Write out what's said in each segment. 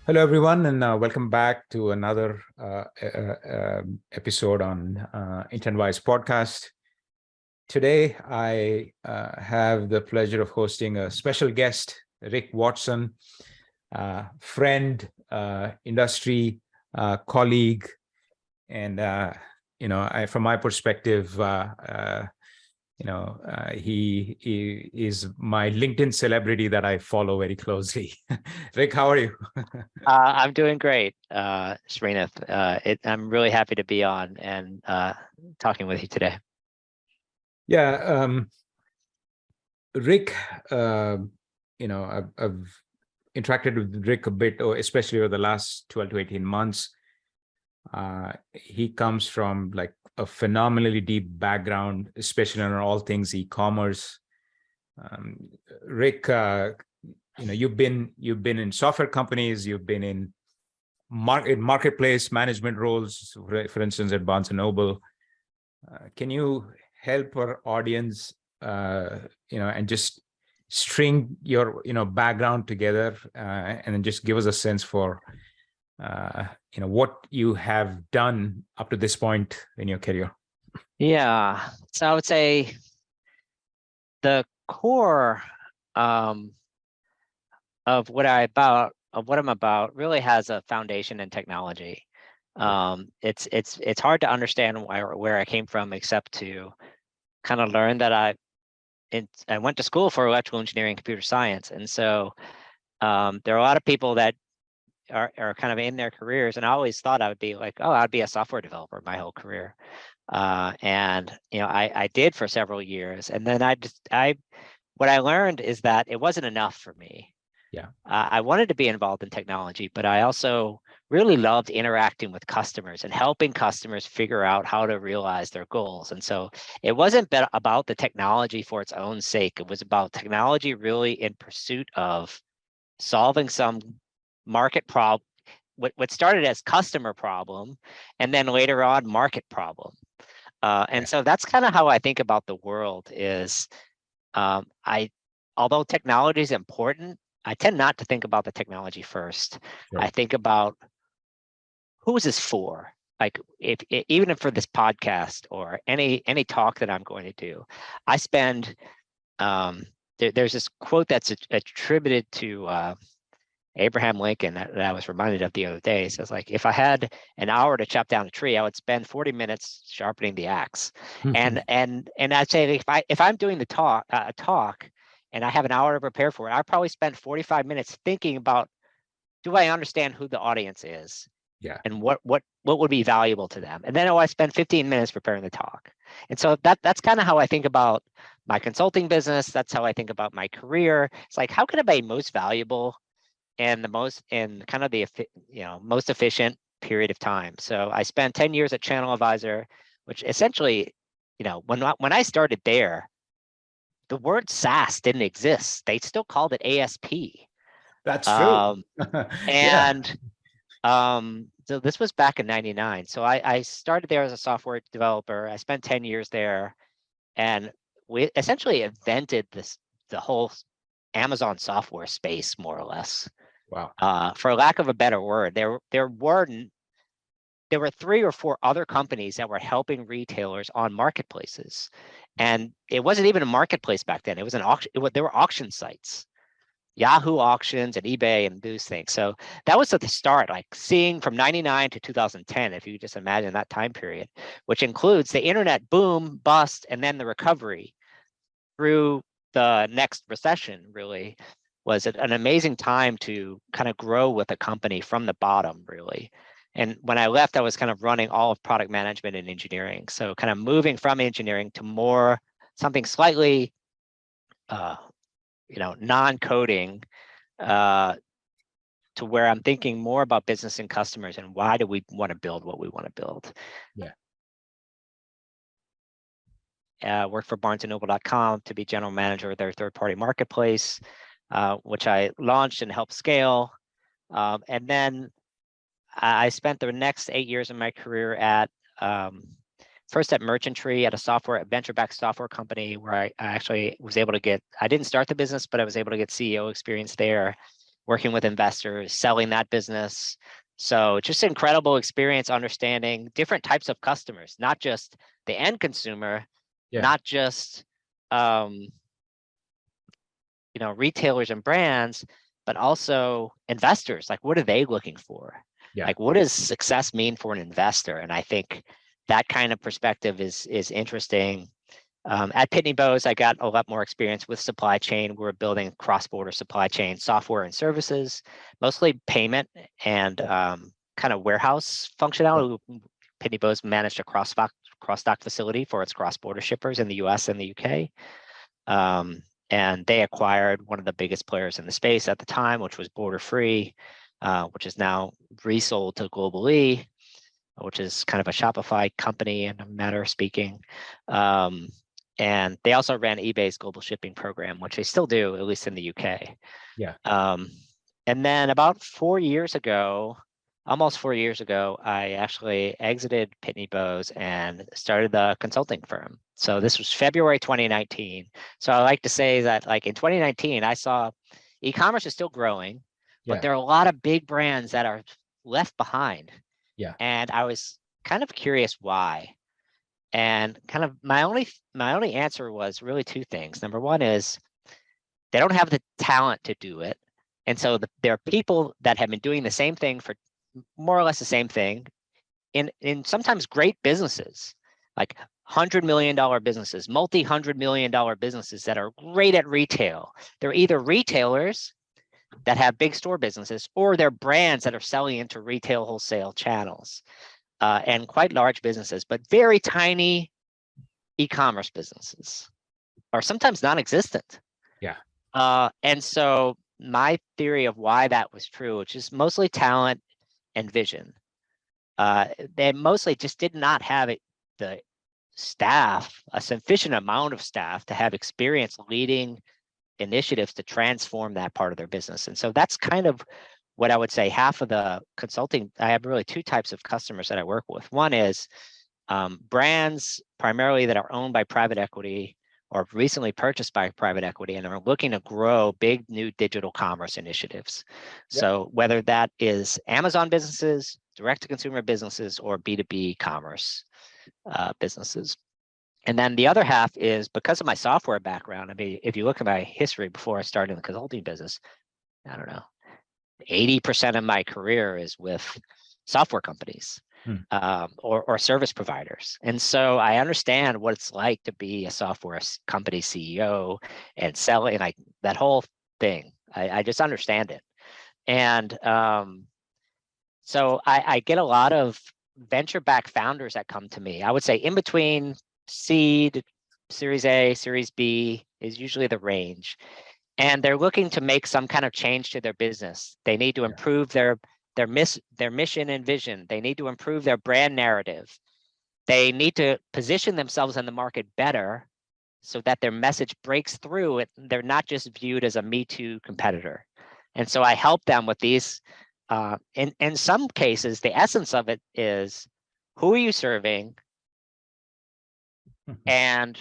Hello, everyone, and welcome back to another episode on Intentwise podcast. Today, I have the pleasure of hosting a special guest, Rick Watson, friend, industry colleague, and from my perspective, he is my LinkedIn celebrity that I follow very closely. Rick, how are you? I'm doing great, Srinath. I'm really happy to be on and talking with you today. Yeah, Rick, I've interacted with Rick a bit, especially over the last 12 to 18 months. He comes from like a phenomenally deep background, especially on all things e-commerce. Rick, you've been in software companies, you've been in marketplace management roles, for instance, at Barnes & Noble. Can you help our audience, and just string your, background together, and then just give us a sense for, what you have done up to this point in your career? Yeah, so I would say the core of what I'm about really has a foundation in technology. It's hard to understand where I came from, except to kind of learn that I went to school for electrical engineering and computer science, and so there are a lot of people that are kind of in their careers, and I always thought I would be like, oh, I'd be a software developer my whole career, and I did for several years, and then what I learned is that it wasn't enough for me. Yeah. I wanted to be involved in technology, but I also really loved interacting with customers and helping customers figure out how to realize their goals. And so it wasn't about the technology for its own sake. It was about technology really in pursuit of solving some market problem, what started as customer problem, and then later on market problem. So that's kind of how I think about the world is, although technology is important, I tend not to think about the technology first. Sure. I think about who is this for? Like even for this podcast or any talk that I'm going to do, I spend, there's this quote that's attributed to Abraham Lincoln that I was reminded of the other day. It says, like, if I had an hour to chop down a tree, I would spend 40 minutes sharpening the axe. And I'd say if I'm doing the talk and I have an hour to prepare for it, I probably spend 45 minutes thinking about, do I understand who the audience is? Yeah. And what would be valuable to them? And then I spend 15 minutes preparing the talk. And so that's kind of how I think about my consulting business. That's how I think about my career. It's like, how can I be most valuable and the most efficient period of time? So I spent 10 years at Channel Advisor, which essentially, when I started there, the word SaaS didn't exist. They still called it ASP. That's true. So this was back in '99. So I started there as a software developer. I spent 10 years there, and we essentially invented the whole Amazon software space, more or less. Wow. For lack of a better word, there were 3 or 4 other companies that were helping retailers on marketplaces, and it wasn't even a marketplace back then. It was an auction. There were auction sites, Yahoo Auctions and eBay and those things. So that was at the start, like seeing from '99 to 2010, if you just imagine that time period, which includes the internet boom, bust, and then the recovery through the next recession. Really was an amazing time to kind of grow with a company from the bottom, really. And when I left, I was kind of running all of product management and engineering. So kind of moving from engineering to something slightly, non-coding, to where I'm thinking more about business and customers and why do we want to build what we want to build. Worked for BarnesandNoble.com to be general manager of their third-party marketplace, which I launched and helped scale. And then I spent the next 8 years of my career at first at Merchantry, at a venture-backed software company, where I actually was able to I didn't start the business, but I was able to get CEO experience there. working with investors, selling that business. So just incredible experience understanding different types of customers, not just the end consumer, not just retailers and brands, but also investors. Like, what are they looking for? Like, what does success mean for an investor? And I think that kind of perspective is interesting. At Pitney Bowes, I got a lot more experience with supply chain. We're building cross-border supply chain software and services, mostly payment and kind of warehouse functionality. Pitney Bowes managed a cross-dock facility for its cross-border shippers in the US and the UK. And they acquired one of the biggest players in the space at the time, which was Borderfree, which is now resold to Global-e, which is kind of a Shopify company in a matter of speaking. And they also ran eBay's global shipping program, which they still do, at least in the UK. And then about 4 years ago, almost 4 years ago, I actually exited Pitney Bowes and started the consulting firm. So this was February 2019. So I like to say that, like, in 2019, I saw e-commerce is still growing, but there are a lot of big brands that are left behind. And I was kind of curious why. And kind of my only answer was really two things. Number one is they don't have the talent to do it. And so there are people that have been doing the same thing for more or less the same thing in sometimes great businesses, like $100 million businesses, multi-$100 million businesses that are great at retail. They're either retailers that have big store businesses, or they're brands that are selling into retail wholesale channels, and quite large businesses, but very tiny e-commerce businesses are sometimes non-existent. And so my theory of why that was true, which is mostly talent and vision. They mostly just did not have the staff, a sufficient amount of staff to have experience leading initiatives to transform that part of their business. And so that's kind of what I would say half of the consulting. I have really two types of customers that I work with. One is brands primarily that are owned by private equity or recently purchased by private equity and are looking to grow big new digital commerce initiatives. So whether that is Amazon businesses, direct-to-consumer businesses, or B2B commerce businesses. And then the other half is, because of my software background, I mean, if you look at my history before I started in the consulting business, I don't know, 80% of my career is with software companies or service providers. And so I understand what it's like to be a software company CEO and selling, like that whole thing. I just understand it. And so I get a lot of venture-backed founders that come to me. I would say in between seed, Series A, Series B is usually the range. And they're looking to make some kind of change to their business. They need to improve their mission and vision. They need to improve their brand narrative. They need to position themselves in the market better so that their message breaks through. They're not just viewed as a Me Too competitor. And so I help them with these. In some cases, the essence of it is, who are you serving? And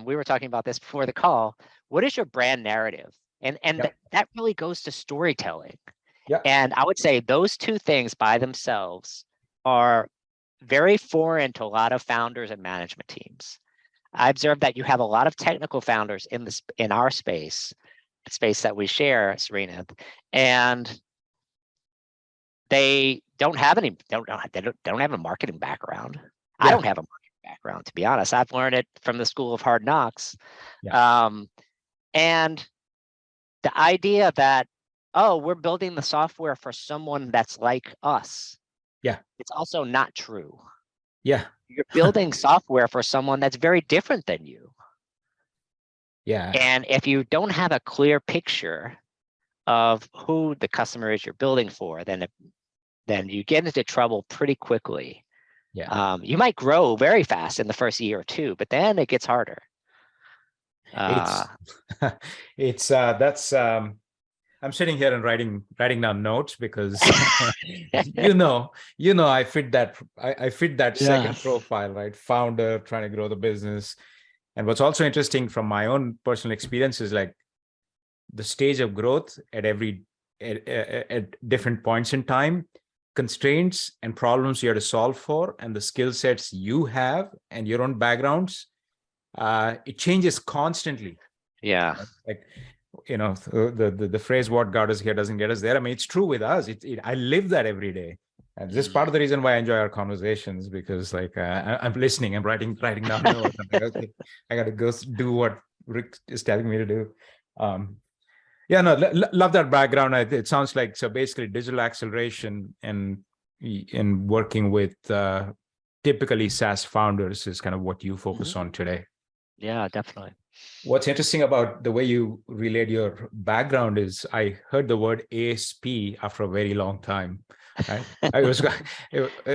we were talking about this before the call. What is your brand narrative? And that really goes to storytelling. And I would say those two things by themselves are very foreign to a lot of founders and management teams. I observed that you have a lot of technical founders in our space, the space that we share, Serena, and they don't have a marketing background. I don't have a marketing background, to be honest. I've learned it from the School of Hard Knocks. And the idea that, oh, we're building the software for someone that's like us. It's also not true. You're building software for someone that's very different than you. And if you don't have a clear picture of who the customer is you're building for, then you get into trouble pretty quickly. You might grow very fast in the first year or two, but then it gets harder. I'm sitting here and writing down notes because I fit that second profile, right? Founder trying to grow the business. And what's also interesting from my own personal experience is, like, the stage of growth at every at different points in time, constraints and problems you have to solve for, and the skill sets you have and your own backgrounds, it changes constantly. Yeah. Like, the phrase "what got us here doesn't get us there." I mean, it's true with us. I live that every day. And this is part of the reason why I enjoy our conversations, because like I'm listening, I'm writing down notes. I'm like, okay, I got to go do what Rick is telling me to do. Yeah, no, love that background. It sounds like, so basically digital acceleration and working with typically SaaS founders is kind of what you focus on today. Yeah, definitely. What's interesting about the way you relayed your background is I heard the word ASP after a very long time. Right?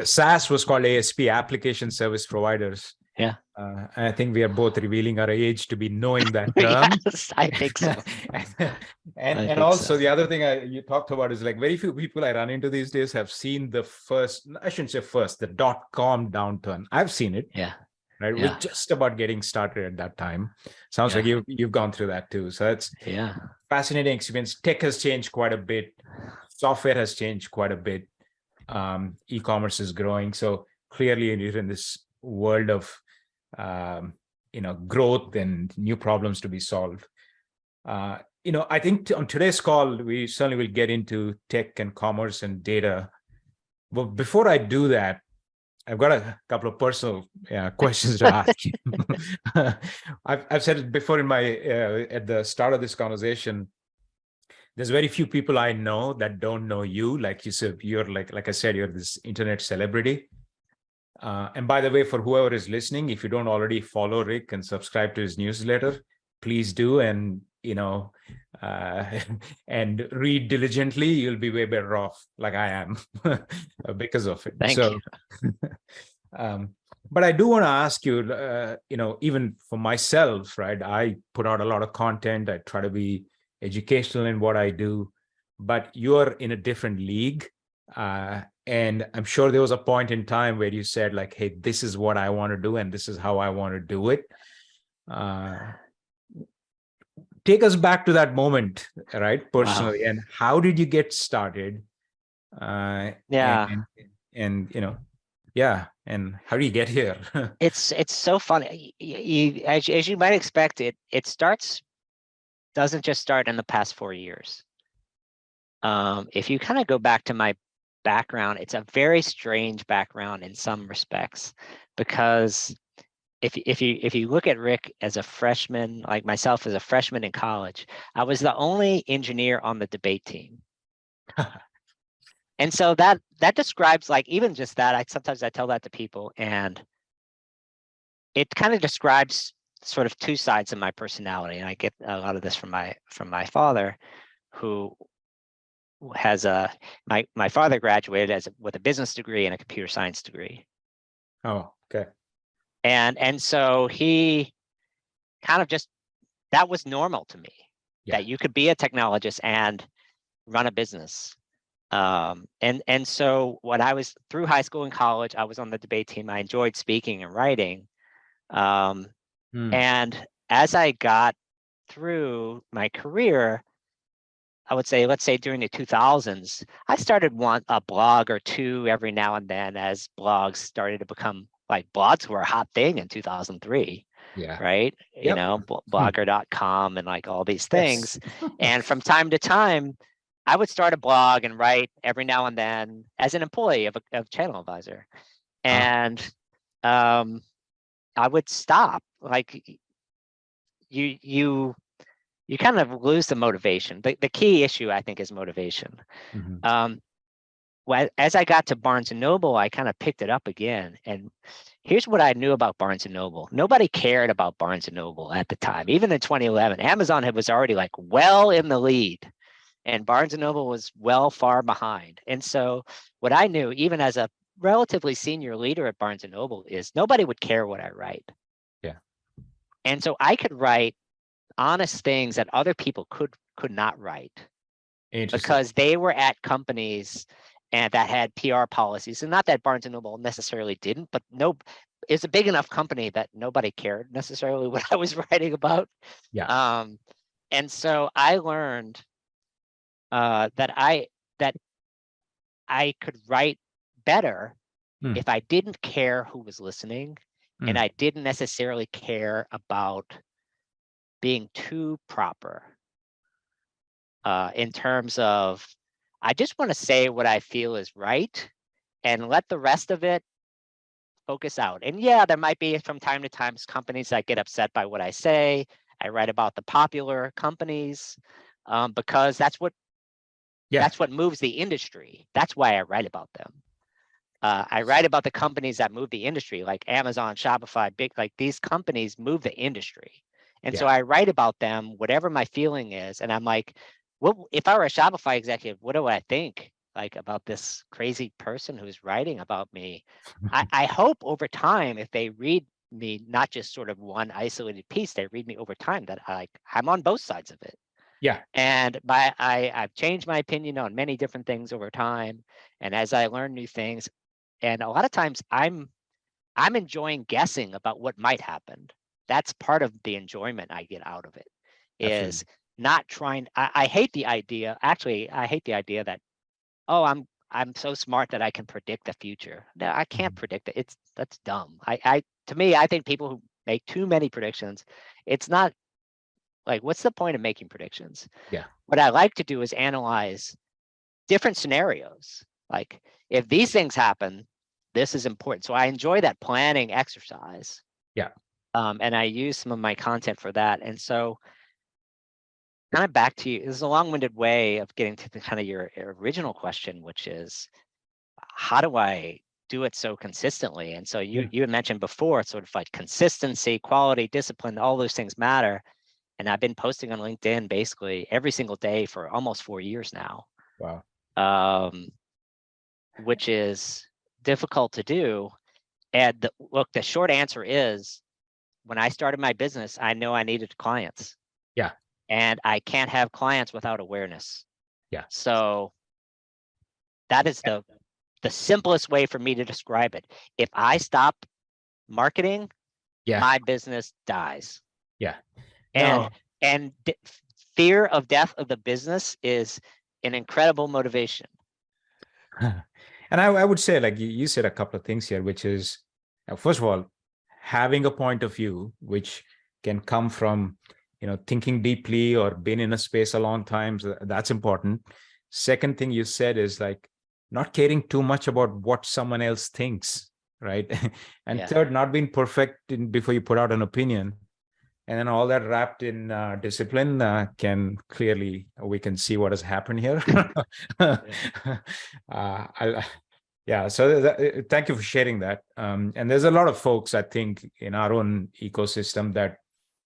SaaS was called ASP, Application Service Providers. Yeah. And I think we are both revealing our age to be knowing that term. Yes, I think so. and also the other thing you talked about is like very few people I run into these days have seen the first, I shouldn't say first, the .com downturn. I've seen it. Yeah. Right. Yeah. We're just about getting started at that time. Sounds like you've gone through that too. So that's fascinating experience. Tech has changed quite a bit. Software has changed quite a bit. E-commerce is growing. So clearly you're in this world of growth and new problems to be solved. I think on today's call, we certainly will get into tech and commerce and data. But before I do that, I've got a couple of personal questions to ask you. I've said it before in my at the start of this conversation. There's very few people I know that don't know you. Like you said, you're like I said, you're this internet celebrity. And by the way, for whoever is listening, if you don't already follow Rick and subscribe to his newsletter, please do. And and read diligently, you'll be way better off, like I am, because of it. Thank you. But I do want to ask you, even for myself, right? I put out a lot of content. I try to be educational in what I do, but you're in a different league. And I'm sure there was a point in time where you said like, hey, this is what I want to do, and this is how I want to do it. Take us back to that moment, right? Personally, and how did you get started? And how do you get here? It's so funny. As you might expect, it doesn't just start in the past 4 years. If you kind of go back to my background, it's a very strange background in some respects, because if you look at Rick as a freshman, like myself as a freshman in college, I was the only engineer on the debate team. And so that describes, like, even just that, sometimes I tell that to people, and it kind of describes sort of two sides of my personality. And I get a lot of this from my father, who has my father graduated with a business degree and a computer science degree. Oh, okay. And so he kind of just, that was normal to me, that you could be a technologist and run a business. And so when I was through high school and college, I was on the debate team. I enjoyed speaking and writing. And as I got through my career, I would say, let's say during the 2000s, I started a blog or two every now and then, as blogs started to become, like, blogs were a hot thing in 2003. Right. Blogger.com and like all these things. And from time to time, I would start a blog and write every now and then as an employee of Channel Advisor. And I would stop. Like, you kind of lose the motivation. The key issue, I think, is motivation. As I got to Barnes & Noble, I kind of picked it up again. And here's what I knew about Barnes & Noble. Nobody cared about Barnes & Noble at the time. Even in 2011, Amazon was already like well in the lead, and Barnes & Noble was well far behind. And so what I knew, even as a relatively senior leader at Barnes & Noble, is nobody would care what I write. And so I could write honest things that other people could not write, because they were at companies and that had PR policies. And not that Barnes & Noble necessarily didn't, but it's a big enough company that nobody cared necessarily what I was writing about. And so I learned that I could write better if I didn't care who was listening, and I didn't necessarily care about being too proper in terms of, I just want to say what I feel is right and let the rest of it focus out. And yeah, there might be from time to time companies that get upset by what I say. I write about the popular companies because that's what moves the industry. That's why I write about them. I write about the companies that move the industry, like Amazon, Shopify, big, like these companies move the industry. And so I write about them, whatever my feeling is. And I'm like, what if I were a Shopify executive, what do I think like about this crazy person who's writing about me? I hope over time, if they read me, not just sort of one isolated piece, they read me over time, that I'm on both sides of it. Yeah. And I've changed my opinion on many different things over time. And as I learn new things, and a lot of times I'm enjoying guessing about what might happen. That's part of the enjoyment I get out of it, is Absolutely. not trying. I hate the idea. Actually, I hate the idea that, oh, I'm so smart that I can predict the future. No, I can't predict it. That's dumb. To me, I think people who make too many predictions, it's not like, what's the point of making predictions? Yeah. What I like to do is analyze different scenarios. Like, if these things happen, this is important. So I enjoy that planning exercise. Yeah. And I use some of my content for that. And so kind of back to you, this is a long-winded way of getting to the kind of your original question, which is, how do I do it so consistently? And so you had mentioned before, sort of like consistency, quality, discipline, all those things matter. And I've been posting on LinkedIn basically every single day for almost 4 years now. Wow. Which is difficult to do. And look, the short answer is, when I started my business, I know I needed clients. Yeah. And I can't have clients without awareness. Yeah. So that is the simplest way for me to describe it. If I stop marketing, Yeah. my business dies. Yeah. And No. fear of death of the business is an incredible motivation. And I would say, like you said a couple of things here, which is, first of all, having a point of view, which can come from, thinking deeply or been in a space a long time. So that's important. Second thing you said is like not caring too much about what someone else thinks, right? And third, not being perfect before you put out an opinion. And then all that wrapped in discipline we can see what has happened here. So thank you for sharing that. And there's a lot of folks, I think, in our own ecosystem that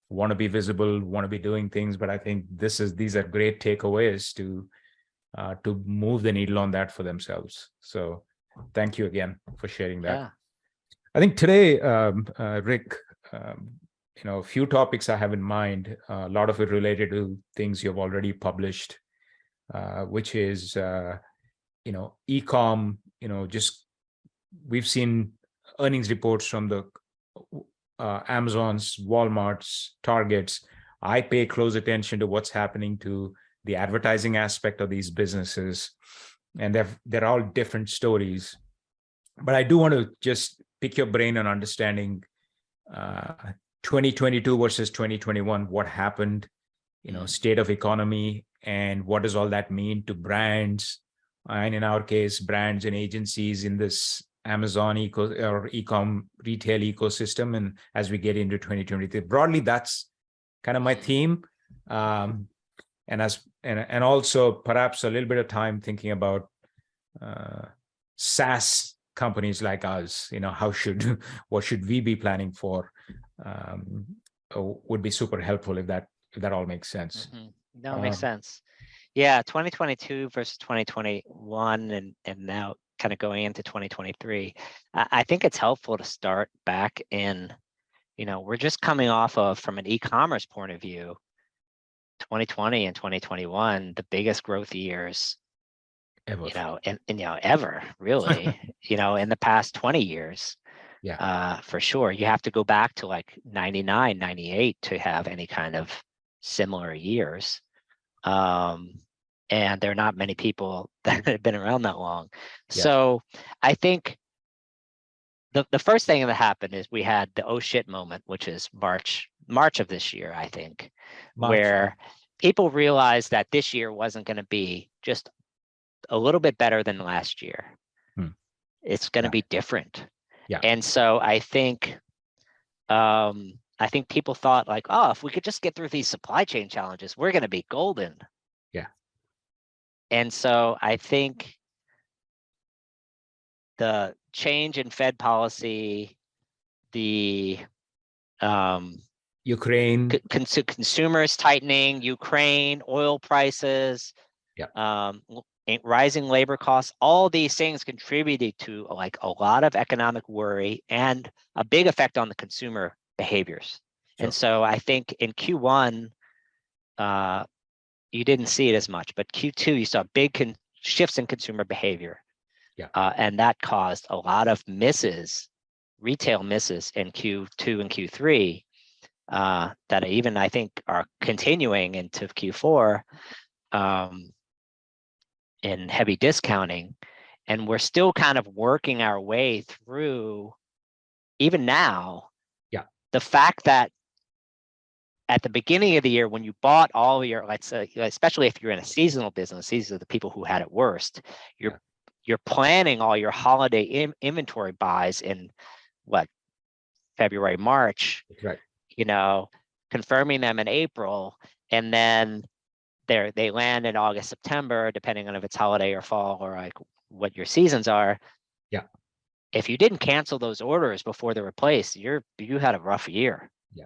want to be visible, want to be doing things, but I think these are great takeaways to move the needle on that for themselves. So thank you again for sharing that. I think today, Rick, a few topics I have in mind, a lot of it related to things you've already published, which is, e-com, just we've seen earnings reports from the Amazons, Walmarts, Targets. I pay close attention to what's happening to the advertising aspect of these businesses, and they're all different stories. But I do want to just pick your brain on understanding 2022 versus 2021, what happened, state of economy, and what does all that mean to brands, and in our case, brands and agencies in this Amazon e-com retail ecosystem. And as we get into 2023, broadly, that's kind of my theme. And also perhaps a little bit of time thinking about SaaS companies like us, what should we be planning for, would be super helpful if that all makes sense. No, it makes sense. Yeah, 2022 versus 2021, and now kind of going into 2023. I think it's helpful to start back in, we're just coming off of, from an e-commerce point of view, 2020 and 2021, the biggest growth years ever. Ever, really, in the past 20 years. For sure. You have to go back to like 99, 98 to have any kind of similar years. and there are not many people that have been around that long. Yeah. So I think the first thing that happened is we had the oh shit moment, which is March of this year, I think, March. where people realized that this year wasn't going to be just a little bit better than last year. It's going to be different. Yeah. And so I think people thought like, oh, if we could just get through these supply chain challenges, we're going to be golden. Yeah. And so I think the change in Fed policy, the Ukraine, consumers tightening, Ukraine, oil prices, rising labor costs, all these things contributed to like a lot of economic worry and a big effect on the consumer behaviors. Sure. And so I think in Q1, you didn't see it as much, but Q2, you saw big shifts in consumer behavior. Yeah. And that caused a lot of misses, retail misses in Q2 and Q3 that even I think are continuing into Q4 in heavy discounting. And we're still kind of working our way through, even now, the fact that at the beginning of the year, when you bought all your, let's say, especially if you're in a seasonal business, these are the people who had it worst. You're planning all your holiday inventory buys in what, February, March, right? Confirming them in April, and then they land in August, September, depending on if it's holiday or fall or like what your seasons are. Yeah. If you didn't cancel those orders before they were placed, you had a rough year. Yeah.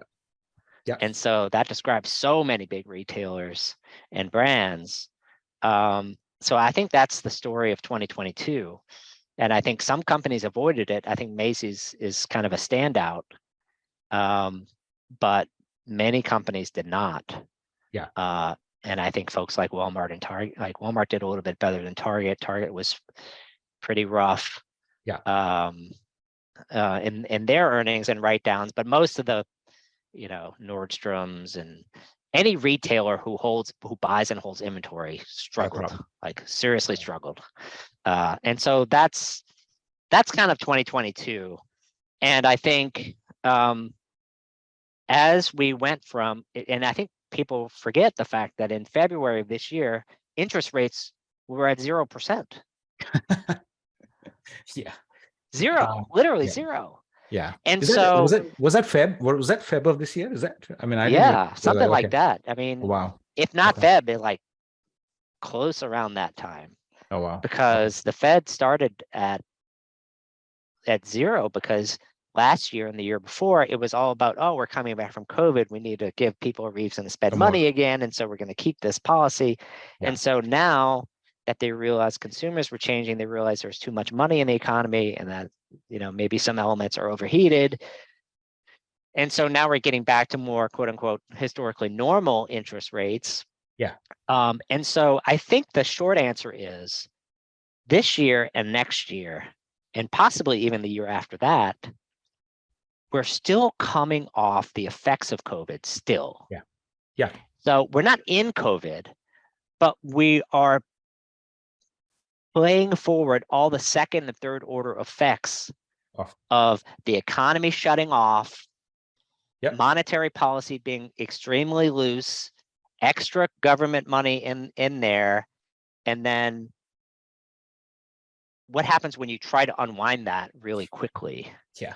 Yeah. And so that describes so many big retailers and brands. So I think that's the story of 2022. And I think some companies avoided it. I think Macy's is kind of a standout. But many companies did not. Yeah. And I think folks like Walmart and Target, like Walmart did a little bit better than Target. Target was pretty rough. Yeah. In their earnings and write-downs, but most of the, Nordstrom's and any retailer who buys and holds inventory struggled, like seriously struggled. And so that's kind of 2022. And I think as we went from, and I think people forget the fact that in February of this year, interest rates were at 0%. Yeah. Zero, literally yeah. zero. Yeah. And was that Feb? Was that Feb of this year? Is that? I mean, I didn't. Something like that. I mean, wow. If not Feb, it like close around that time. Oh wow. Because the Fed started at zero because last year and the year before, it was all about, oh, we're coming back from COVID. We need to give people a reason to spend money again. And so we're going to keep this policy. Yeah. And so now that they realized consumers were changing, they realized there's too much money in the economy and that, maybe some elements are overheated. And so now we're getting back to more quote unquote historically normal interest rates. Yeah. And so I think the short answer is this year and next year, and possibly even the year after that, we're still coming off the effects of COVID still. Yeah. Yeah. So we're not in COVID, but we are playing forward all the second and third order effects of the economy shutting off, monetary policy being extremely loose, extra government money in there, and then what happens when you try to unwind that really quickly? Yeah.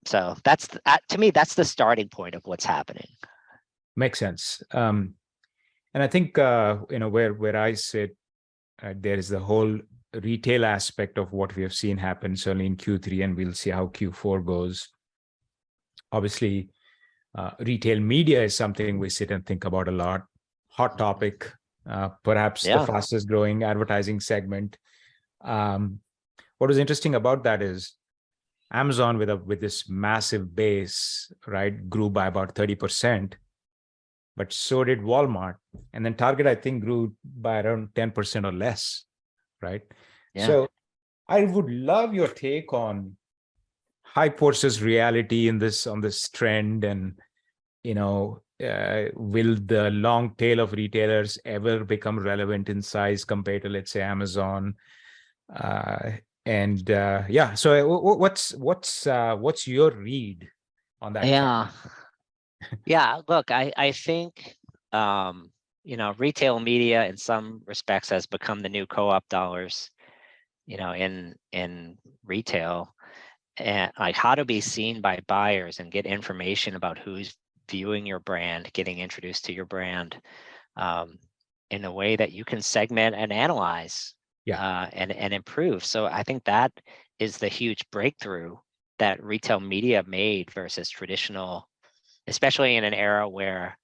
So that's to me, that's the starting point of what's happening. Makes sense. And I think where I sit, there is the whole retail aspect of what we have seen happen certainly in Q3, and we'll see how Q4 goes. Obviously, retail media is something we sit and think about a lot. Hot topic, perhaps the fastest growing advertising segment. What was interesting about that is Amazon with this massive base, right, grew by about 30%, but so did Walmart. And then Target, I think, grew by around 10% or less, right? Yeah. So I would love your take on hype versus reality on this trend. And, will the long tail of retailers ever become relevant in size compared to, let's say, Amazon? Yeah, so what's your read on that trend? Yeah. Yeah, look, I think retail media in some respects has become the new co-op dollars, in retail, and like how to be seen by buyers and get information about who's viewing your brand, getting introduced to your brand, in a way that you can segment and analyze, Yeah, and improve. So I think that is the huge breakthrough that retail media made versus traditional, especially in an era where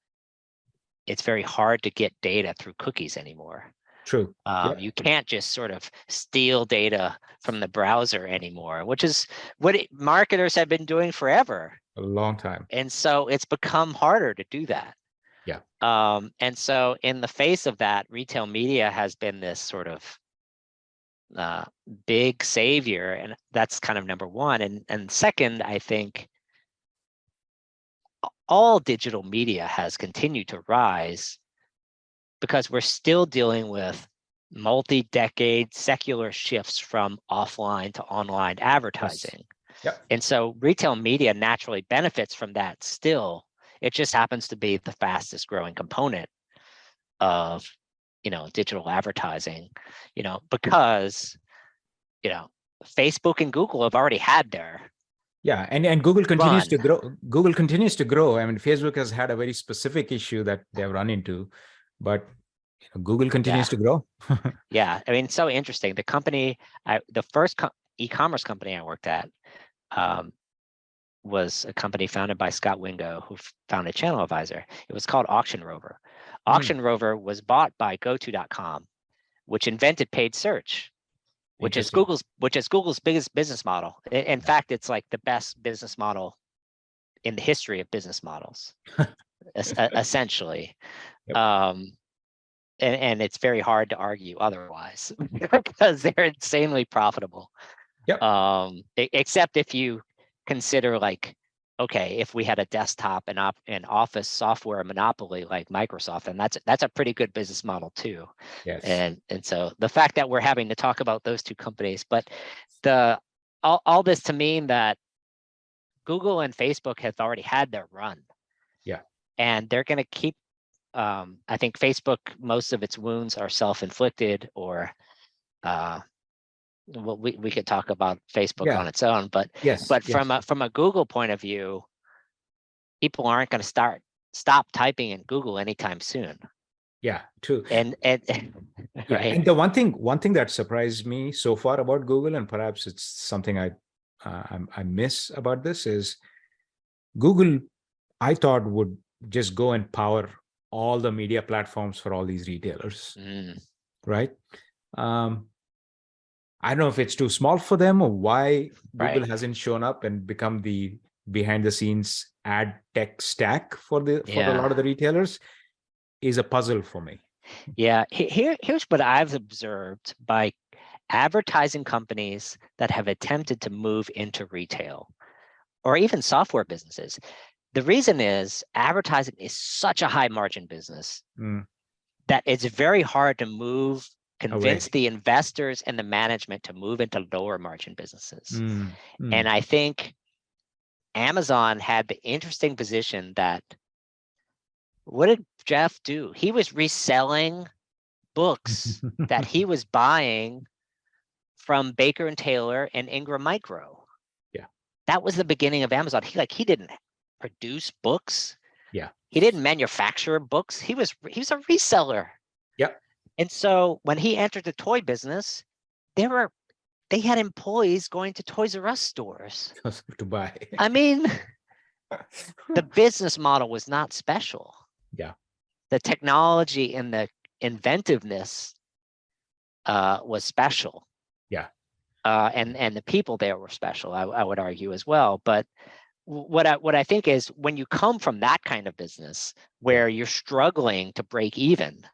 it's very hard to get data through cookies anymore. true. Yeah, You can't just sort of steal data from the browser anymore, which is what marketers have been doing forever. a long time. And so it's become harder to do that. Yeah, And so in the face of that, retail media has been this sort of big savior, and that's kind of number one. And second, I think all digital media has continued to rise because we're still dealing with multi-decade secular shifts from offline to online yes. advertising. Yep. And so retail media naturally benefits from that still. It just happens to be the fastest growing component of, digital advertising, because, Facebook and Google have already had their Yeah, and Google continues to run. grow. Google continues to grow. I mean, Facebook has had a very specific issue that they've run into, but Google Yeah. continues to grow. Yeah. I mean, it's so interesting. The company, the first e-commerce company I worked at, was a company founded by Scott Wingo, who founded Channel Advisor. It was called Auction Rover. Auction Rover was bought by GoTo.com, which invented paid search, which is Interesting. Google's biggest business model. In Yeah. fact, it's like the best business model in the history of business models, essentially. Yep. And it's very hard to argue otherwise because they're insanely profitable. Yep. Except if you consider, like, okay, if we had a desktop and an office software monopoly like Microsoft, and that's a pretty good business model too. Yes. And so the fact that we're having to talk about those two companies, but all this to mean that Google and Facebook have already had their run, Yeah. and they're going to keep. I think Facebook, most of its wounds are self-inflicted, or well, we could talk about Facebook Yeah. on its own, but Yes. Yes. from a Google point of view, people aren't going to stop typing in Google anytime soon. Yeah. True. And Yeah. right. And the one thing that surprised me so far about Google, and perhaps it's something I miss about this, is Google, I thought, would just go and power all the media platforms for all these retailers, right? I don't know if it's too small for them or why Google Right. hasn't shown up and become the behind the scenes ad tech stack for a lot of the retailers is a puzzle for me. Yeah. Here's what I've observed by advertising companies that have attempted to move into retail or even software businesses. The reason is advertising is such a high margin business that it's very hard to convince the investors and the management to move into lower margin businesses. And I think Amazon had the interesting position that, what did Jeff do? He was reselling books that he was buying from Baker and Taylor and Ingram Micro. Yeah. That was the beginning of Amazon. He didn't produce books. Yeah. He didn't manufacture books. He was a reseller. Yep. And so when he entered the toy business, they had employees going to Toys R Us stores to buy. I mean, the business model was not special. Yeah. The technology and the inventiveness was special. Yeah. And the people there were special, I would argue as well. But what I think is, when you come from that kind of business where you're struggling to break even,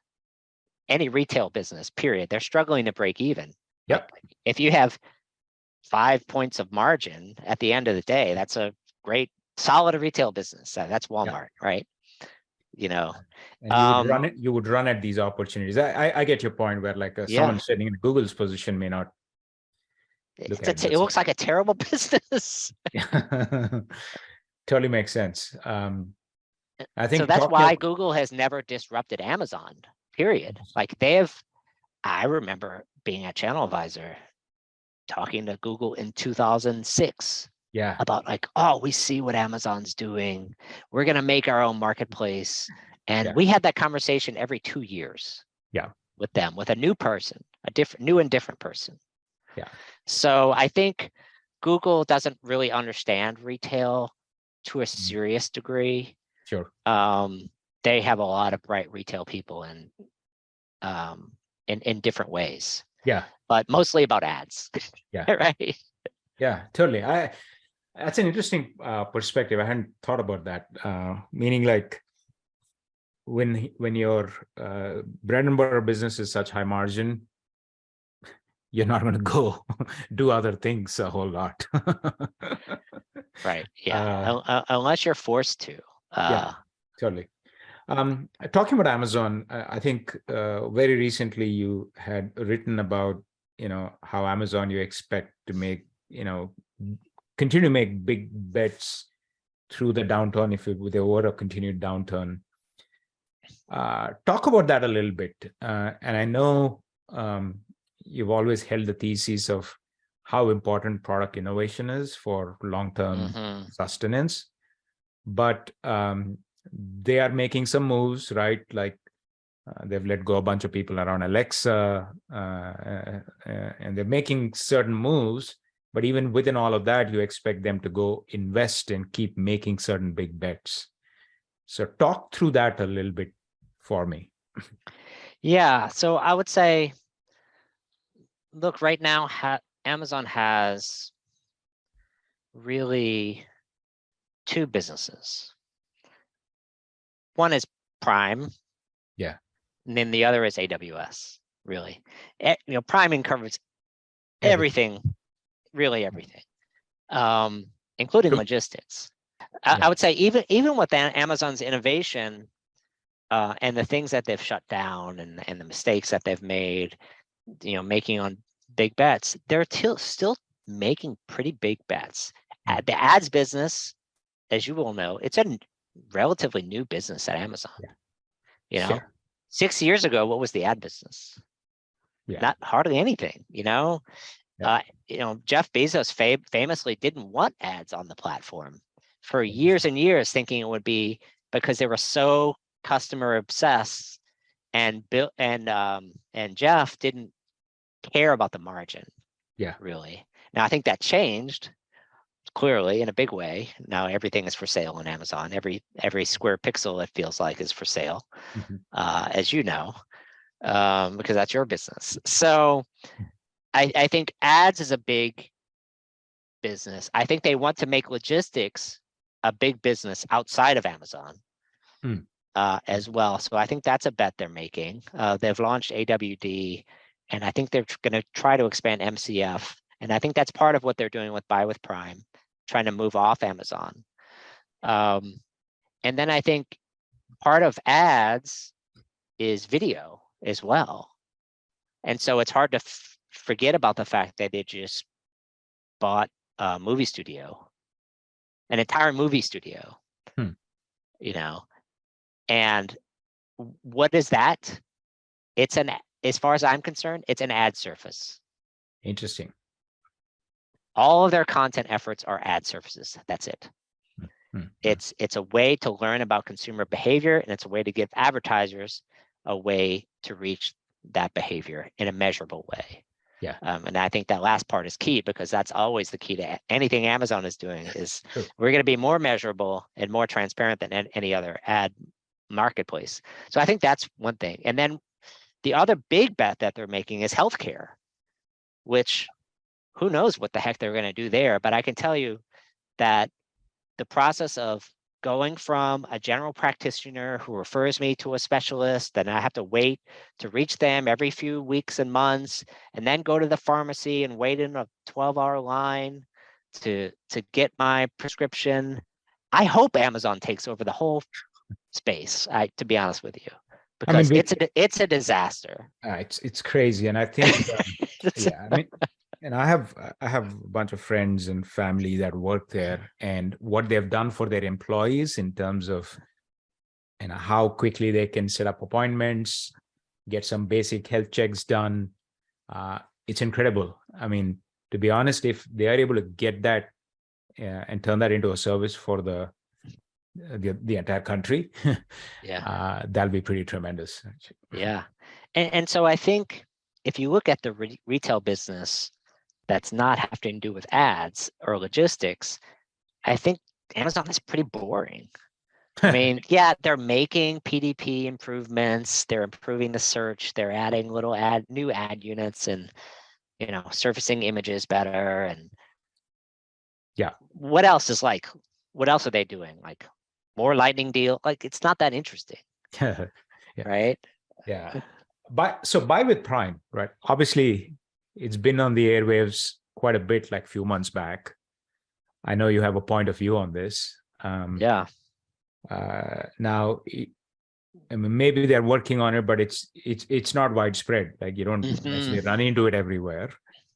any retail business, period, they're struggling to break even. Yep. Like, if you have 5 points of margin at the end of the day, that's a great solid retail business. That's Walmart, right? you know. And you would run it, you would run at these opportunities. I get your point where like Yeah, someone sitting in Google's position may not look at it it that looks same. like a terrible business. Totally makes sense. I So think that's talking why of, Google has never disrupted Amazon, period. Like I remember being at Channel Advisor talking to Google in 2006 yeah, about like, oh, we see what Amazon's doing. We're going to make our own marketplace. And yeah, we had that conversation every 2 years yeah, with them, with a new person, a new and different person. yeah, So I think Google doesn't really understand retail to a mm, serious degree. sure, They have a lot of bright retail people in different ways, yeah, but mostly about ads, yeah, right? yeah, totally. That's an interesting perspective. I hadn't thought about that. Meaning like when your bread and butter business is such high margin, you're not going to go do other things a whole lot. Right. Yeah. Unless you're forced to. Yeah, totally. Talking about Amazon, I think very recently you had written about, how Amazon you expect to make, continue to make big bets through the downturn if there were a continued downturn. Talk about that a little bit. And I know you've always held the thesis of how important product innovation is for long-term sustenance, but they are making some moves, right? Like they've let go a bunch of people around Alexa, and they're making certain moves. But even within all of that, you expect them to go invest and keep making certain big bets. So talk through that a little bit for me. Yeah. So I would say, look, right now, Amazon has really two businesses. One is Prime. Yeah. And then the other is AWS, really. Prime covers Everything. everything, really everything, including logistics. Yeah. I would say even with Amazon's innovation and the things that they've shut down and the mistakes that they've made, making on big bets, they're still making pretty big bets. The ads business, as you will know, it's a relatively new business at Amazon. Yeah. Sure. 6 years ago, what was the ad business? Yeah. Not hardly anything, Yeah. Jeff Bezos famously didn't want ads on the platform for years and years, thinking it would be because they were so customer obsessed, and Jeff didn't care about the margin. Yeah. Really. Now I think that changed clearly in a big way. Now everything is for sale on Amazon. Every square pixel, it feels like, is for sale, as you know, because that's your business. So I think ads is a big business. I think they want to make logistics a big business outside of Amazon as well. So I think that's a bet they're making. They've launched AWD, and I think they're going to try to expand MCF. And I think that's part of what they're doing with Buy with Prime, trying to move off Amazon. And then I think part of ads is video as well. And so it's hard to forget about the fact that they just bought a movie studio, an entire movie studio, and what is that? As far as I'm concerned, it's an ad surface. Interesting. All of their content efforts are ad surfaces. That's it. It's a way to learn about consumer behavior, and it's a way to give advertisers a way to reach that behavior in a measurable way. Yeah. And I think that last part is key, because that's always the key to anything Amazon is doing. Is we're going to be more measurable and more transparent than any other ad marketplace. So I think that's one thing. And then the other big bet that they're making is healthcare, which who knows what the heck they're going to do there. But I can tell you that the process of going from a general practitioner who refers me to a specialist, then I have to wait to reach them every few weeks and months, and then go to the pharmacy and wait in a 12-hour line to get my prescription. I hope Amazon takes over the whole space, to be honest with you, I mean, because it's a disaster. it's crazy, and I think, It's- yeah, I mean, and I have a bunch of friends and family that work there, and what they've done for their employees in terms of, how quickly they can set up appointments, get some basic health checks done. It's incredible. I mean, to be honest, if they are able to get that and turn that into a service for the entire country, yeah. that'll be pretty tremendous. Yeah. And so I think if you look at the retail business that's not having to do with ads or logistics, I think Amazon is pretty boring. I mean, yeah, they're making PDP improvements, they're improving the search, they're adding little new ad units and, surfacing images better. And Yeah. what else are they doing? Like more lightning deal? Like it's not that interesting, Yeah. right? Yeah. Buy with Prime, right? Obviously, it's been on the airwaves quite a bit, like a few months back. I know you have a point of view on this. Yeah. Now, I mean, maybe they're working on it, but it's not widespread. Like you don't necessarily run into it everywhere.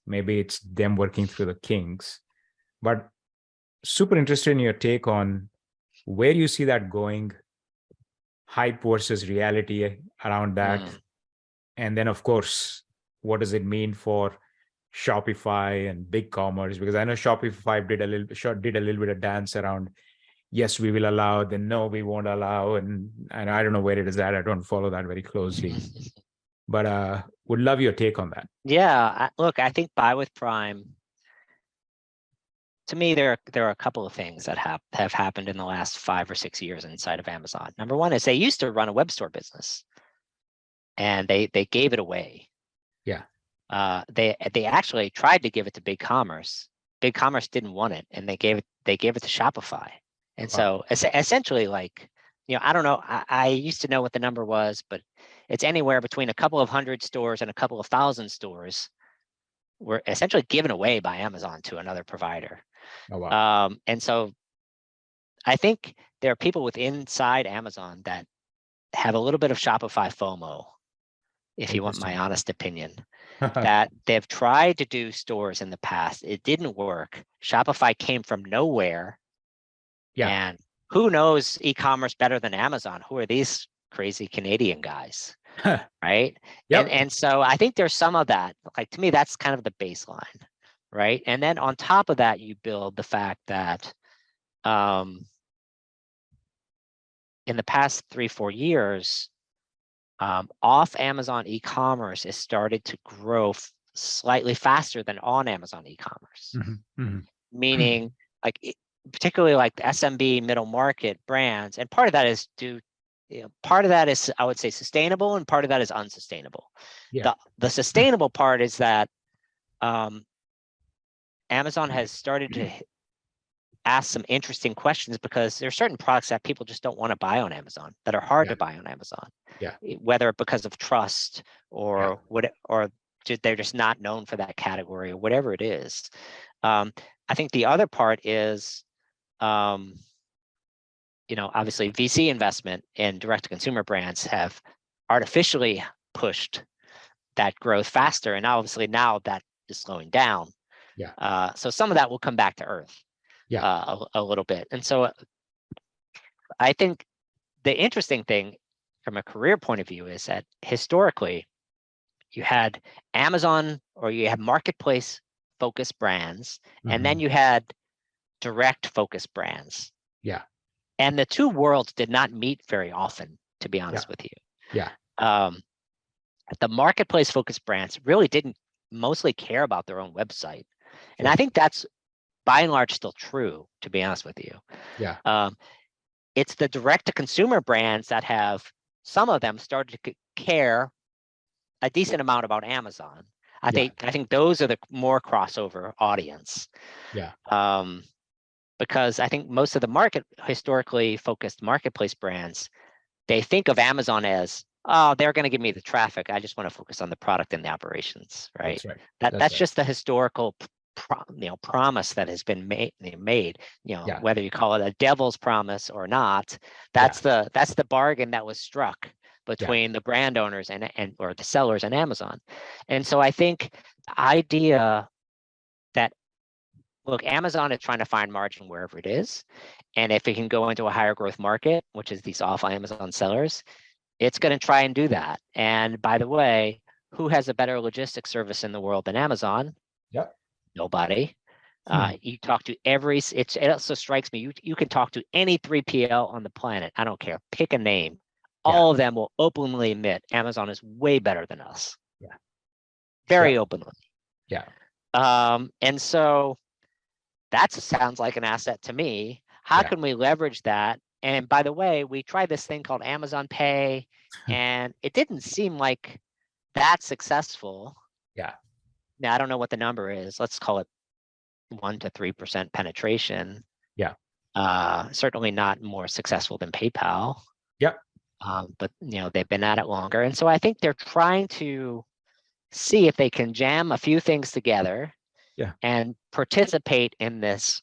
Maybe it's them working through the kinks. But super interested in your take on where you see that going, hype versus reality around that. And then, of course, what does it mean for Shopify and big commerce? Because I know Shopify did a little bit of dance around, yes, we will allow, then no, we won't allow. And I don't know where it is at. I don't follow that very closely. But would love your take on that. Yeah, look, I think buy with Prime. To me, there are a couple of things that have happened in the last 5 or 6 years inside of Amazon. Number one is they used to run a web store business, and they gave it away. Yeah. They actually tried to give it to Big Commerce. Big Commerce didn't want it, and they gave it to Shopify. And so essentially, like, I don't know. I used to know what the number was, but it's anywhere between a couple of hundred stores and a couple of thousand stores were essentially given away by Amazon to another provider. Oh, wow. And so I think there are people inside Amazon that have a little bit of Shopify FOMO, if you want my honest opinion, that they've tried to do stores in the past. It didn't work. Shopify came from nowhere. Yeah. And who knows e-commerce better than Amazon? Who are these crazy Canadian guys? Right. Yep. And so I think there's some of that. Like, to me, that's kind of the baseline. Right. And then on top of that, you build the fact that in the past 3-4 years, off Amazon e-commerce has started to grow slightly faster than on Amazon e-commerce. Meaning, like, particularly like the SMB middle market brands, and part of that is part of that is, I would say, sustainable, and part of that is unsustainable. Yeah. The sustainable part is that Amazon has started to ask some interesting questions, because there are certain products that people just don't want to buy on Amazon, that are hard to buy on Amazon. Yeah. Whether because of trust or they're just not known for that category, or whatever it is. I think the other part is, obviously VC investment in direct-to-consumer brands have artificially pushed that growth faster, and obviously now that is slowing down. Yeah. So some of that will come back to earth. Yeah. A little bit. And so I think the interesting thing from a career point of view is that historically you had Amazon, or you had marketplace focused brands, and then you had direct focused brands. Yeah. And the two worlds did not meet very often, to be honest with you. Yeah. The marketplace focused brands really didn't mostly care about their own website. And I think that's by and large still true, to be honest with you. Yeah. It's the direct to consumer brands that have, some of them, started to care a decent amount about Amazon. I think those are the more crossover audience. Yeah. Because I think most of the historically focused marketplace brands, they think of Amazon as, oh, they're going to give me the traffic. I just want to focus on the product and the operations, right? That's right. That's just the historical promise that has been made, Yeah. whether you call it a devil's promise or not, Yeah. that's the bargain that was struck Yeah. between the brand owners and or the sellers and Amazon. And so I think the idea that, look, Amazon is trying to find margin wherever it is. And if it can go into a higher growth market, which is these off Amazon sellers, it's going to try and do that. And by the way, who has a better logistics service in the world than Amazon? Yeah. Nobody. You talk to it also strikes me, you can talk to any 3PL on the planet. I don't care. Pick a name. Yeah. All of them will openly admit Amazon is way better than us. Yeah. Very Yeah. openly. Yeah. And so that sounds like an asset to me. How can we leverage that? And by the way, we tried this thing called Amazon Pay, and it didn't seem like that successful. Yeah. Now, I don't know what the number is. Let's call it 1 to 3% penetration. Yeah. Certainly not more successful than PayPal. Yeah. But they've been at it longer. And so I think they're trying to see if they can jam a few things together. Yeah. And participate in this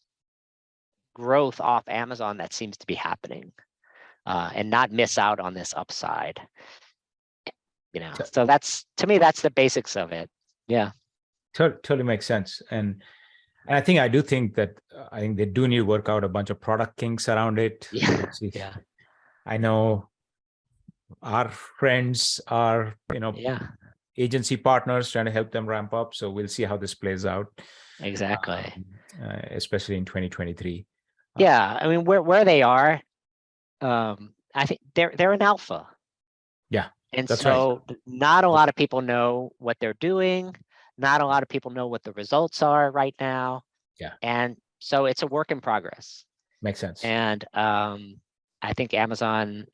growth off Amazon that seems to be happening, and not miss out on this upside. So that's, to me, that's the basics of it. Yeah. Totally makes sense. And I do think that I think they do need to work out a bunch of product kinks around it. Yeah. Yeah. I know our friends are, agency partners trying to help them ramp up. So we'll see how this plays out. Exactly. Especially in 2023. Yeah. I mean, where they are, I think they're an alpha. Yeah. And so not a lot of people know what they're doing. Not a lot of people know what the results are right now. Yeah. And so it's a work in progress. Makes sense. And I think Amazon,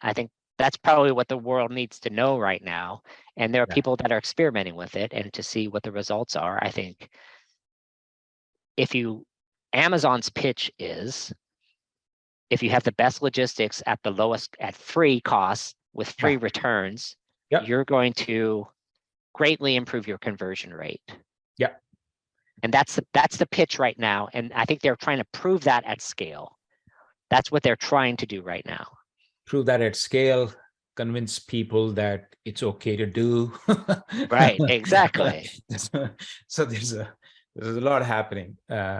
that's probably what the world needs to know right now. And there are people that are experimenting with it, and to see what the results are. I think Amazon's pitch is, if you have the best logistics at the lowest, at free costs with free returns, you're going to greatly improve your conversion rate. Yeah. And that's the pitch right now. And I think they're trying to prove that at scale. That's what they're trying to do right now. Prove that at scale, convince people that it's okay to do. Right, exactly. So there's a lot happening.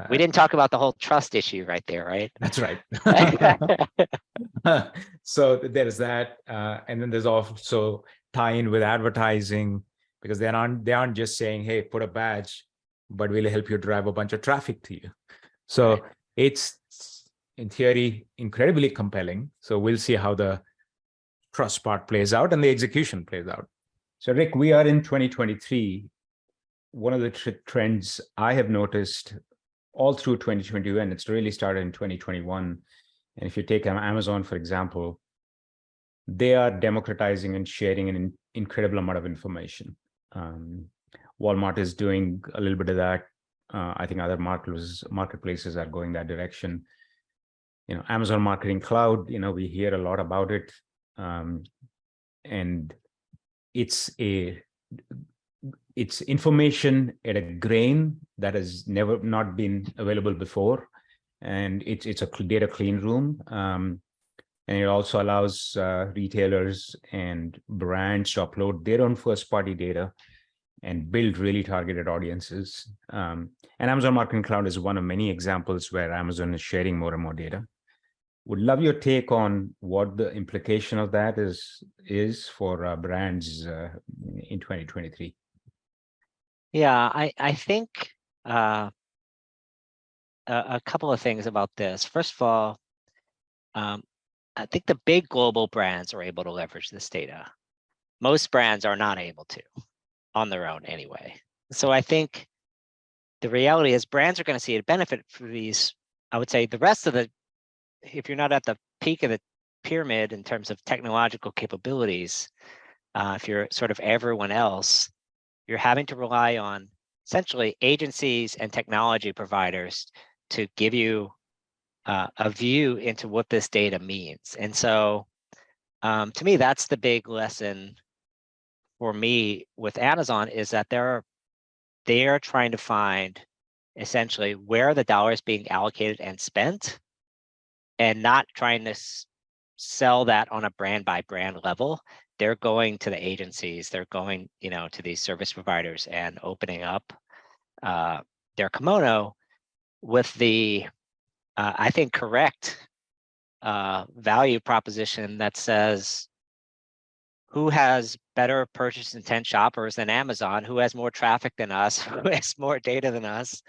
We didn't talk about the whole trust issue right there, right? That's right. So there's that. And then there's also tie-in with advertising, because they aren't just saying, hey, put a badge, but we'll help you drive a bunch of traffic to you. So it's, in theory, incredibly compelling. So we'll see how the trust part plays out and the execution plays out. So Rick, we are in 2023. One of the trends I have noticed all through 2021, and it's really started in 2021. And if you take Amazon, for example, they are democratizing and sharing an incredible amount of information. Walmart is doing a little bit of that. I think other marketplaces are going that direction. Amazon Marketing Cloud, we hear a lot about it. And it's information at a grain that has not been available before. And it's a data clean room. And it also allows retailers and brands to upload their own first-party data and build really targeted audiences. And Amazon Marketing Cloud is one of many examples where Amazon is sharing more and more data. Would love your take on what the implication of that is for brands in 2023. Yeah, I think a couple of things about this. First of all, I think the big global brands are able to leverage this data. Most brands are not able to on their own anyway. So I think the reality is brands are going to see a benefit for these. I would say the rest of the, if you're not at the peak of the pyramid in terms of technological capabilities, if you're sort of everyone else, you're having to rely on essentially agencies and technology providers to give you a view into what this data means. And so to me, that's the big lesson for me with Amazon, is that they are trying to find essentially where the dollars being allocated and spent, and not trying to sell that on a brand by brand level. They're going to the agencies, they're going, to these service providers and opening up their kimono with the, I think, correct value proposition that says, who has better purchase intent shoppers than Amazon? Who has more traffic than us? Who has more data than us?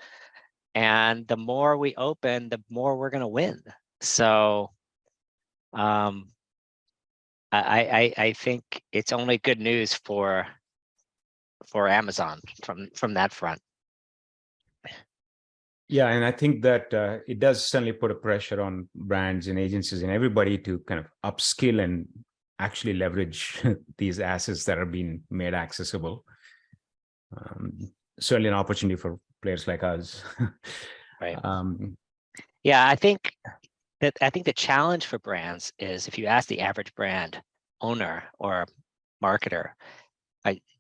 And the more we open, the more we're going to win. So I think it's only good news for Amazon from that front. Yeah, and I think that it does certainly put a pressure on brands and agencies and everybody to kind of upskill and actually leverage these assets that are being made accessible. Certainly an opportunity for players like us. Right. Yeah, I think the challenge for brands is, if you ask the average brand owner or marketer,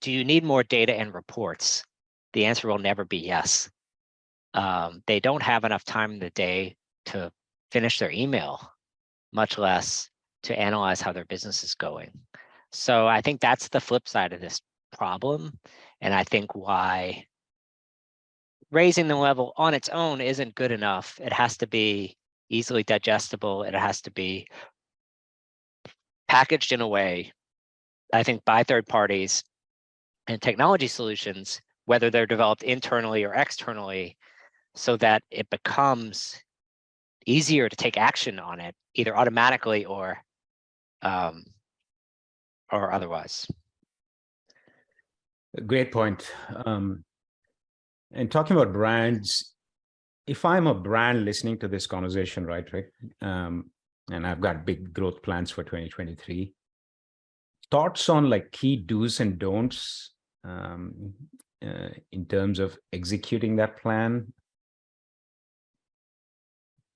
do you need more data and reports? The answer will never be yes. They don't have enough time in the day to finish their email, much less to analyze how their business is going. So I think that's the flip side of this problem. And I think why raising the level on its own isn't good enough. It has to be easily digestible. It has to be packaged in a way, I think, by third parties and technology solutions, whether they're developed internally or externally, so that it becomes easier to take action on it, either automatically or otherwise. Great point. And talking about brands, if I'm a brand listening to this conversation, right, Rick, and I've got big growth plans for 2023, thoughts on like key do's and don'ts in terms of executing that plan?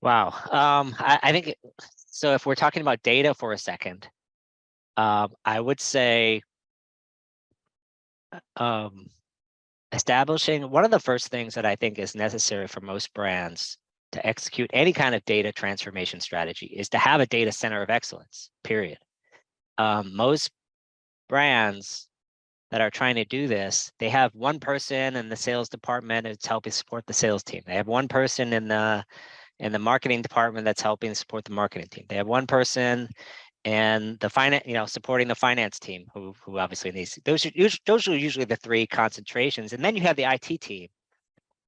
Wow. I think, so if we're talking about data for a second, I would say establishing, one of the first things that I think is necessary for most brands to execute any kind of data transformation strategy is to have a data center of excellence, period. Most brands that are trying to do this, they have one person in the sales department that's helping support the sales team. They have one person in the marketing department that's helping support the marketing team. They have one person and the finance, supporting the finance team, who obviously needs, those are usually the three concentrations. And then you have the IT team,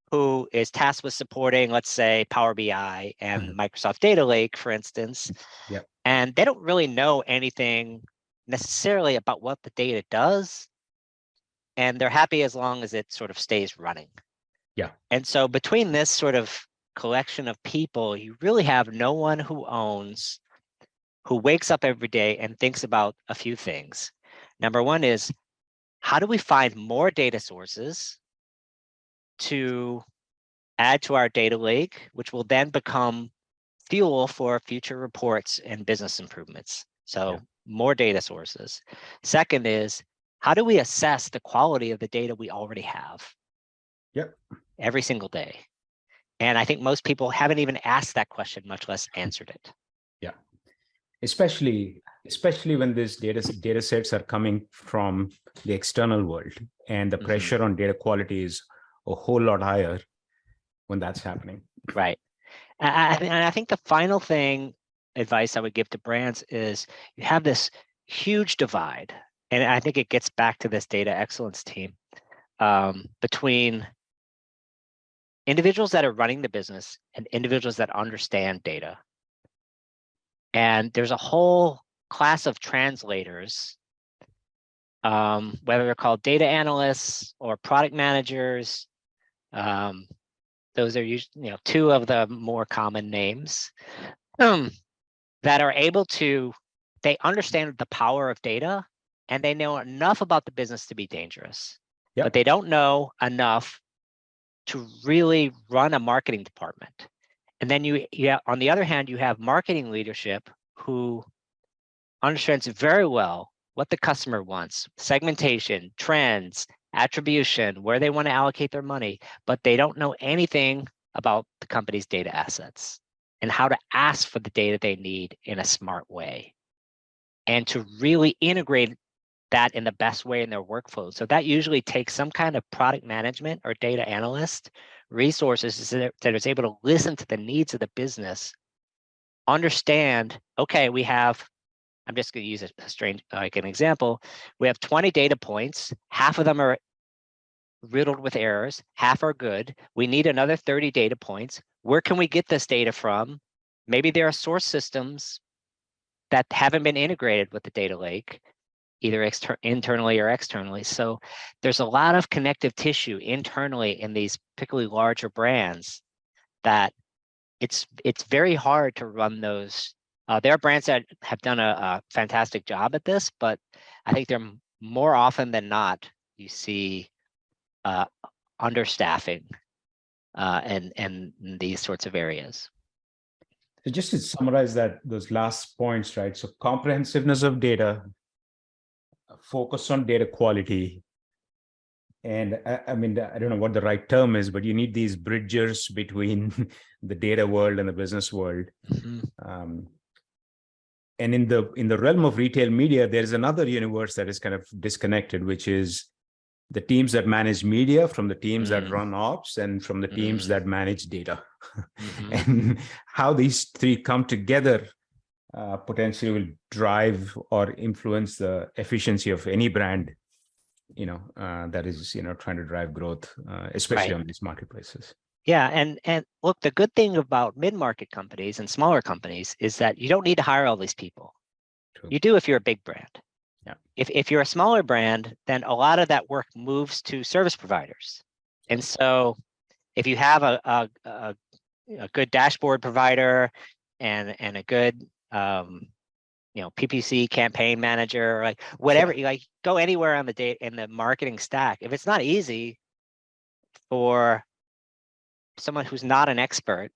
who is tasked with supporting, let's say, Power BI and Microsoft Data Lake, for instance. Yep. And they don't really know anything necessarily about what the data does. And they're happy as long as it sort of stays running. Yeah. And so between this sort of collection of people, you really have no one who wakes up every day and thinks about a few things. Number one is, how do we find more data sources to add to our data lake, which will then become fuel for future reports and business improvements? So more data sources. Second is, how do we assess the quality of the data we already have? Yep. Every single day. And I think most people haven't even asked that question, much less answered it. Yeah. Especially when these data sets are coming from the external world, and the pressure on data quality is a whole lot higher when that's happening. Right. And I think the final advice I would give to brands is, you have this huge divide, and I think it gets back to this data excellence team, between individuals that are running the business and individuals that understand data. And there's a whole class of translators, whether they're called data analysts or product managers. Those are usually, two of the more common names, that are able to, they understand the power of data, and they know enough about the business to be dangerous. Yep. But they don't know enough to really run a marketing department. And then on the other hand, you have marketing leadership who understands very well what the customer wants, segmentation, trends, attribution, where they want to allocate their money, but they don't know anything about the company's data assets and how to ask for the data they need in a smart way and to really integrate that in the best way in their workflow. So that usually takes some kind of product management or data analyst resources that is able to listen to the needs of the business, understand, okay, we have, I'm just going to use a strange, like an example. We have 20 data points. Half of them are riddled with errors. Half are good. We need another 30 data points. Where can we get this data from? Maybe there are source systems that haven't been integrated with the data lake, either internally or externally. So there's a lot of connective tissue internally in these particularly larger brands that it's very hard to run those. There are brands that have done a fantastic job at this, but I think they're more often than not, you see understaffing and these sorts of areas. So just to summarize those last points, right? So comprehensiveness of data, focus on data quality. And I mean, I don't know what the right term is, but you need these bridgers between the data world and the business world. And in the realm of retail media, there's another universe that is kind of disconnected, which is the teams that manage media from the teams that run ops and from the teams that manage data. And how these three come together potentially will drive or influence the efficiency of any brand, that is, trying to drive growth, especially on these marketplaces. Yeah, and look, the good thing about mid-market companies and smaller companies is that you don't need to hire all these people. True. You do if you're a big brand. Yeah. If you're a smaller brand, then a lot of that work moves to service providers. And so if you have a good dashboard provider and a good PPC campaign manager, like whatever, you like go anywhere on the data in the marketing stack. If it's not easy for someone who's not an expert,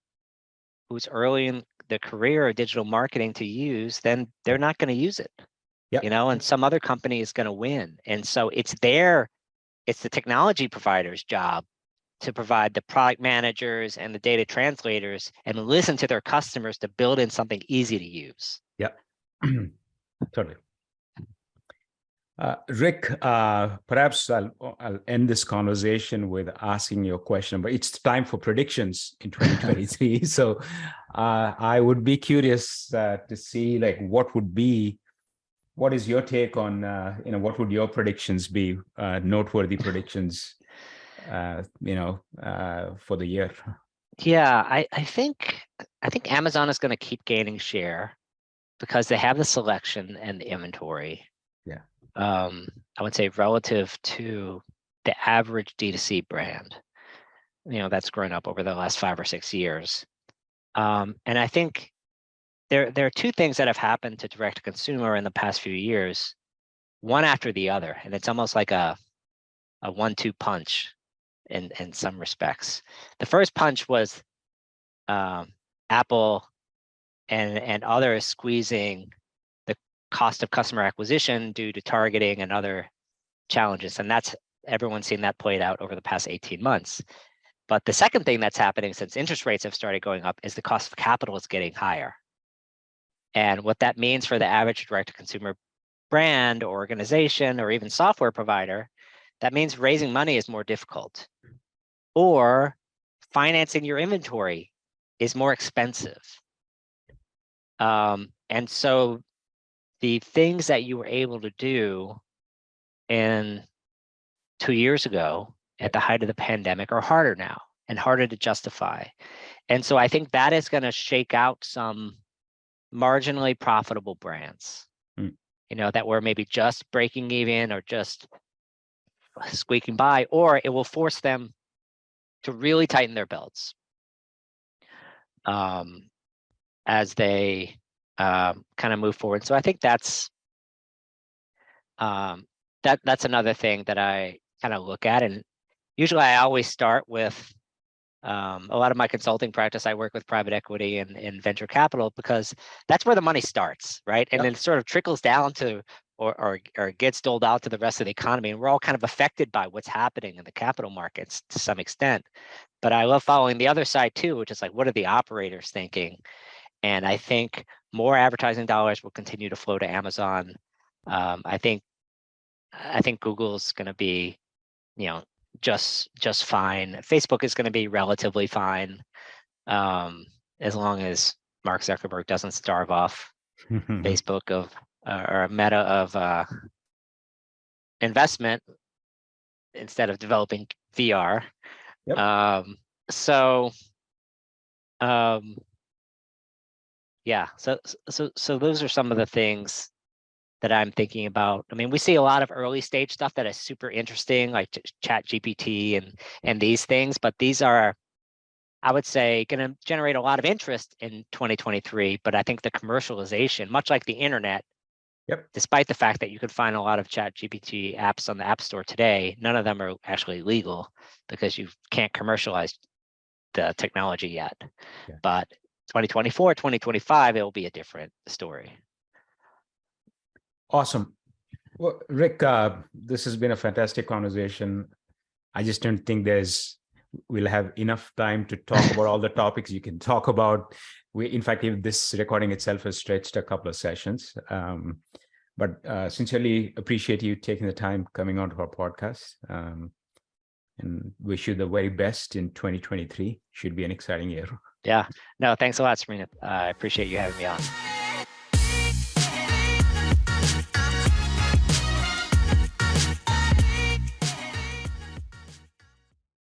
who's early in the career of digital marketing to use, then they're not going to use it. Yep. And some other company is going to win. And so it's the technology provider's job to provide the product managers and the data translators and listen to their customers to build in something easy to use. Yep. Totally. Rick, perhaps I'll end this conversation with asking you a question, but it's time for predictions in 2023. So I would be curious to see what is your take on, what would your predictions be, noteworthy predictions, for the year? Yeah, I think Amazon is going to keep gaining share because they have the selection and the inventory. Yeah. I would say relative to the average D2C brand, that's grown up over the last 5 or 6 years. And I think there are two things that have happened to direct to consumer in the past few years, one after the other, and it's almost like a 1-2 punch in some respects. The first punch was Apple and others squeezing the cost of customer acquisition due to targeting and other challenges, and everyone's seen that played out over the past 18 months. But the second thing that's happening since interest rates have started going up is the cost of capital is getting higher. And what that means for the average direct-to-consumer brand or organization or even software provider, that means raising money is more difficult, or financing your inventory is more expensive. And so the things that you were able to do in 2 years ago at the height of the pandemic are harder now and harder to justify. And so I think that is going to shake out some marginally profitable brands, that were maybe just breaking even or just squeaking by, or it will force them to really tighten their belts as they kind of move forward. So I think that's another thing that I kind of look at. And usually I always start with a lot of my consulting practice. I work with private equity and venture capital because that's where the money starts, right? And then it sort of trickles down to or gets doled out to the rest of the economy. And we're all kind of affected by what's happening in the capital markets to some extent. But I love following the other side too, which is like, what are the operators thinking? And I think more advertising dollars will continue to flow to Amazon. I think Google's going to be, just fine. Facebook is going to be relatively fine, as long as Mark Zuckerberg doesn't starve off Facebook of or Meta of investment instead of developing VR. Yep. So yeah, so those are some of the things that I'm thinking about. I mean, we see a lot of early stage stuff that is super interesting, like Chat GPT and these things, but these are, I would say, going to generate a lot of interest in 2023. But I think the commercialization, much like the internet, Yep. despite the fact that you can find a lot of Chat GPT apps on the App Store today, none of them are actually legal because you can't commercialize the technology yet. Yeah. But 2024, 2025, it will be a different story. Awesome. Well, Rick, this has been a fantastic conversation. I just don't think we'll have enough time to talk about all the topics you can talk about. In fact, even this recording itself has stretched a couple of sessions. But sincerely appreciate you taking the time coming onto our podcast, and wish you the very best in 2023. Should be an exciting year. Yeah, no, thanks a lot, Serena. I appreciate you having me on.